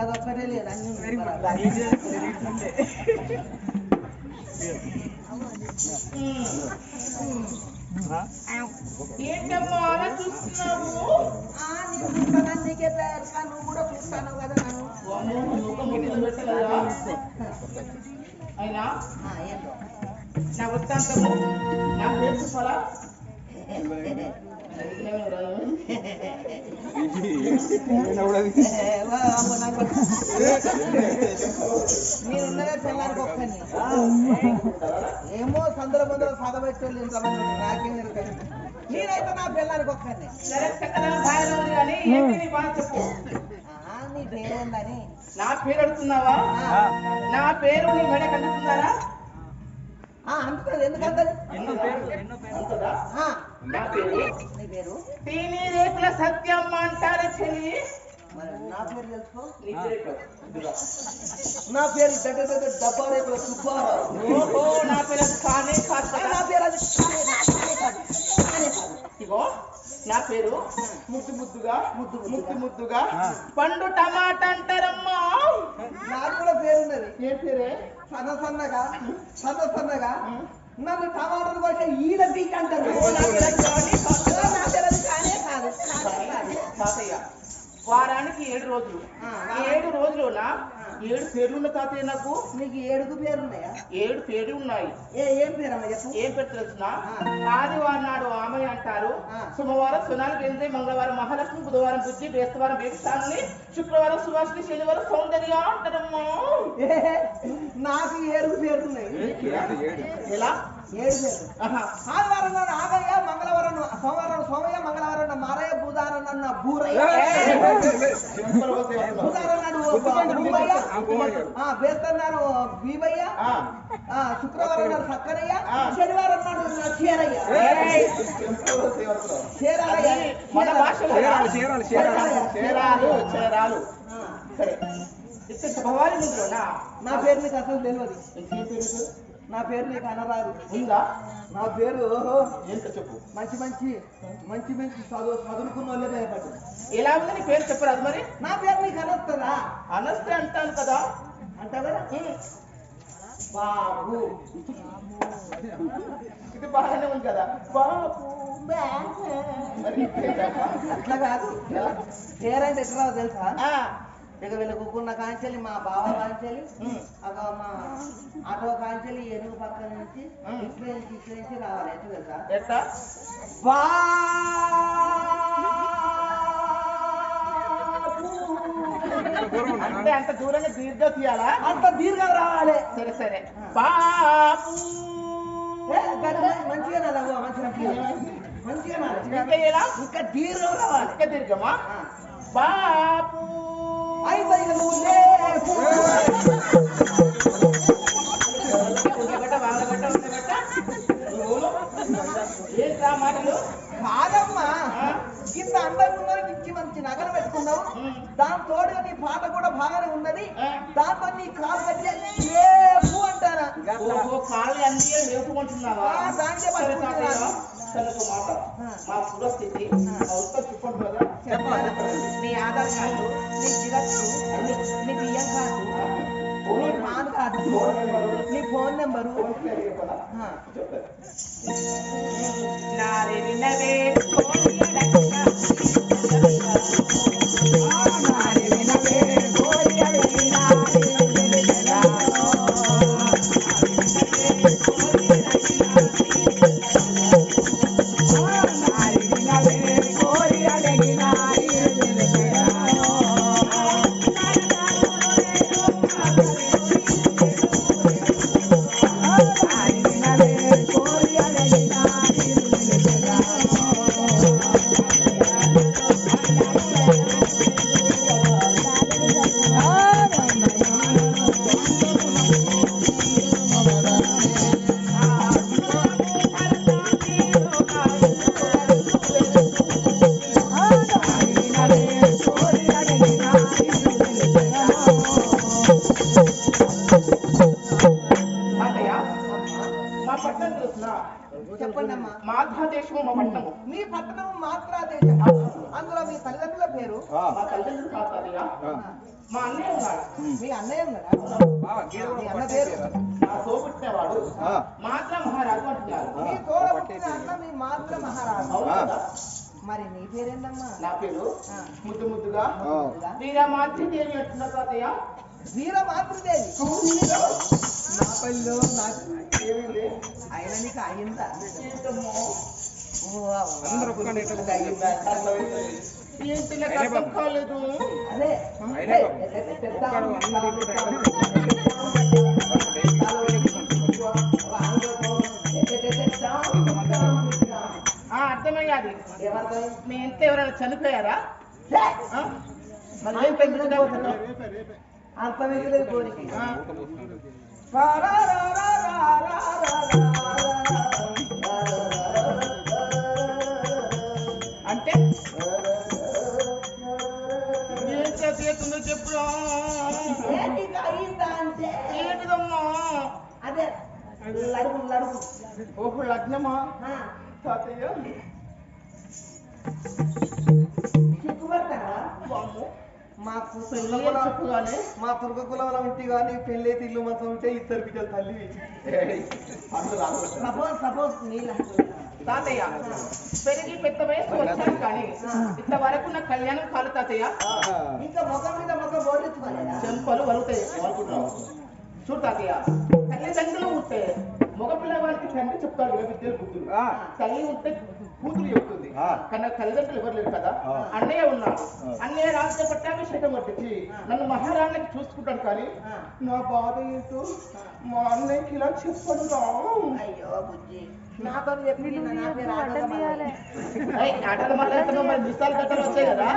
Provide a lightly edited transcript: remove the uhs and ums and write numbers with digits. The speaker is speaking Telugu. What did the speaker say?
అదొక్కటే లేదు ఏంటమ్మా అలా చూస్తున్నావు? నువ్వు కూడా చూస్తాను కదా అయినా నా వృత్తాంతము నాకు తెలుసుకోవాలా? నేనున్నదే తెల్లారికి ఒక్కని ఏమో సందుల మందులో చదవెట్టోళ్ళు ఇంతమంది నాకేం జరుగుతుంది. నేనైతే నా పిల్లలకి ఒక్కని నీ పేరేందని నా పేరు అడుగుతున్నావా? నా పేరు నీ మెడ కంటున్నారా? అంటుతుంది ఎందుకంటది? నీ పేరు టీనీ రేకుల సత్యమ్మ అంటారు చెల్లి. నా పేరు తెలుసుకో. నా పేరు దగ్గర దగ్గర డబ్బా రేకుల సుబ్బారావు. ఓహో నా పేరు కానే కాదు. నా పేరు అది ఇగో నా పేరు ముద్దు ముద్దుగా ముద్దుగా పండు టమాటా అంటారమ్మా. నాకు కూడా పేరున్నది. ఏం పేరే? సన్నగా నన్ను టమాటాలు కొట్టే ఈడ పీక్ అంటారు. తాతయ్య వారానికి 7 రోజులు 7 రోజులునా 7 పేర్లున్న తాతయ్య నాకు. నీకు 7 పేర్లున్నాయా? 7 పేర్లు ఉన్నాయి. ఏం పేరమ్మా చెప్పు. ఏం పేరు తెలుసునా? ఆదివారం నాడు ఆమె అంటారు, సోమవారం సోనాలి గెంజే, మంగళవారం మహాలక్ష్మి, బుధవారం బుద్ధి, బేస్తవారం బేస్తాను, శుక్రవారం సువాసిని, శనివారం సౌందర్య అంటారమ్మా. నాకు 7 పేర్లున్నాయి. ఎలా? 7 పేర్లు. ఆదివారం నాడు ఆగయ్య, మంగళవారం సోమవారం సోమయ్య, మంగళవారం మారయ్య, బుధవారం నన్న బూరయ్య, బుధవారం నాడు బేస్తన్నారు బీబయ్య, శుక్రవారం నాడు సక్కరయ్య, శనివారం నాడు చీరయ్య. నా పేరు నీకు అసలు తెలియదు. నా పేరు నీకు అనరాదు ఉందా? నా పేరు ఏంటో చెప్పు. మంచి చదువుకున్న వాళ్ళే భయపడ్డు. ఎలా ఉంది నీ పేరు చెప్పరాదు మరి? నా పేరు నీకు అనొస్తుందా? అనొస్తే అంటాను కదా. అంటావు కదా. బాబు ఇది బాగానే ఉంది కదా. బాబు అట్లా కాదు. పేరంటే ఎట్లా తెలుసా? ఇక వీళ్ళు కూకున్న కాంచెలి మా బావ కాంచెలి, మా ఆటో కాంచెలి ఎరుగు పక్క నుంచి ఇట్లా నుంచి రావాలి. ఎట్లా తెలుసా? అంటే అంత దూరంగా దీర్ఘ తీయాలా? అంత దీర్ఘం రావాలి. సరే సరే. బాపు మంచిగా ఇంకా ఎలా? ఇంకా దీర్ఘం రావాలి. ఇంకా దీర్ఘమా? బాపు ఏంటా మాటలు? కాదమ్మా, ఇంత అందంగా ఇచ్చి మంచి నగలు పెట్టుకున్నావు. దాని తోడుగా నీ పాట కూడా బాగానే ఉన్నది. దాంతో నీ కాలు కట్టి లేపు అంటారా? కాళ్ళు అన్ని లేపుకుంటున్నావా? దానికే తనకు మాట మా పూర్వస్థితి చెప్పండి కదా. నీ ఆధార్ కార్డు, నీ జిరాక్స్, నీ బియ్యం కార్డు, నీ పాన్ కార్డు, నీ ఫోన్ నెంబరు. చెప్పండి అమ్మా. మాధ్రాదేశం మా పట్టణము. మీ పట్టణము మాధ్రాదేశం. అందులో మీ తల్లిదండ్రుల పేరు? మా తల్లిదండ్రులు కాదయ్యా, మా అన్నయ్య ఉన్నాడు. మీ అన్నయ్య ఉన్నాడా? మీ అన్న పేరు? మా తోబుట్టినవాడు మాత్ర మహారాజు అంటున్నారు. మీ తోడబుట్టిన అన్న మీ మాత్ర మహారాజు. మరి నీ పేరేందమ్మా? నా పేరు ముద్దు ముద్దుగా వీరమాతృదేవి అంటున్నారు తాతయ్య. వీరమాతృదేవి. నా పల్లెలో నాకు ఏమీ లేదు. అయినా నీకు అయిందా? ఏంటి నాకు అర్థం కాలేదు. అదే అర్థమయ్యాది. మీ ఇంట్లో ఎవరైనా చనిపోయారా? మరి ఏం అర్థమయ్యలేదు కోరికి. అంటే ఏం చేస్తుందో చెప్పు. ఏంటిదమ్మా? అదే లడుగు లడుగు. ఓహో లగ్నమా తాతయ్య? సిగ్గుపడతారా? మాకు చెప్పుగానే మా తుర్గ కులంలో ఉంటే కానీ పెళ్ళి ఇల్లు మొత్తం ఉంటే ఇద్దరు బిడ్డలు తల్లి. సపోజ్ నీళ్ళు తాతయ్య పెరిగి పెద్ద వయసు వచ్చాను కానీ ఇంతవరకు నా కళ్యాణం కాదు తాతయ్య. ఇంకా ముఖం మీద ముఖం బోధించుకోలేదా? చెంపలు వలుతాయి. చూడు తాతయ్య, తల్లిదండ్రులు ఉంటే మగ పిల్లవాడికి తండ్రి చెప్తాడు కదా విద్యలు బుద్ధులు. తల్లి ఉంటే కూతురు చెప్తుంది. కానీ తల్లిదండ్రులు ఎవరు లేరు కదా. అన్నయ్య ఉన్నాడు. అన్నయ్య రాజ్య పట్టాభిషేకం పట్టించి నన్ను మహారాణికి చూసుకుంటాను. కానీ నా బాధ ఏంటో మా అన్నయ్యకి ఇలా చెప్పను రా. అయ్యో బుజ్జి, నాతో చెప్పి ఆటలు మాట్లాడుతున్నావు. మరి మిసాలు కట్టలు వచ్చాయి కదా.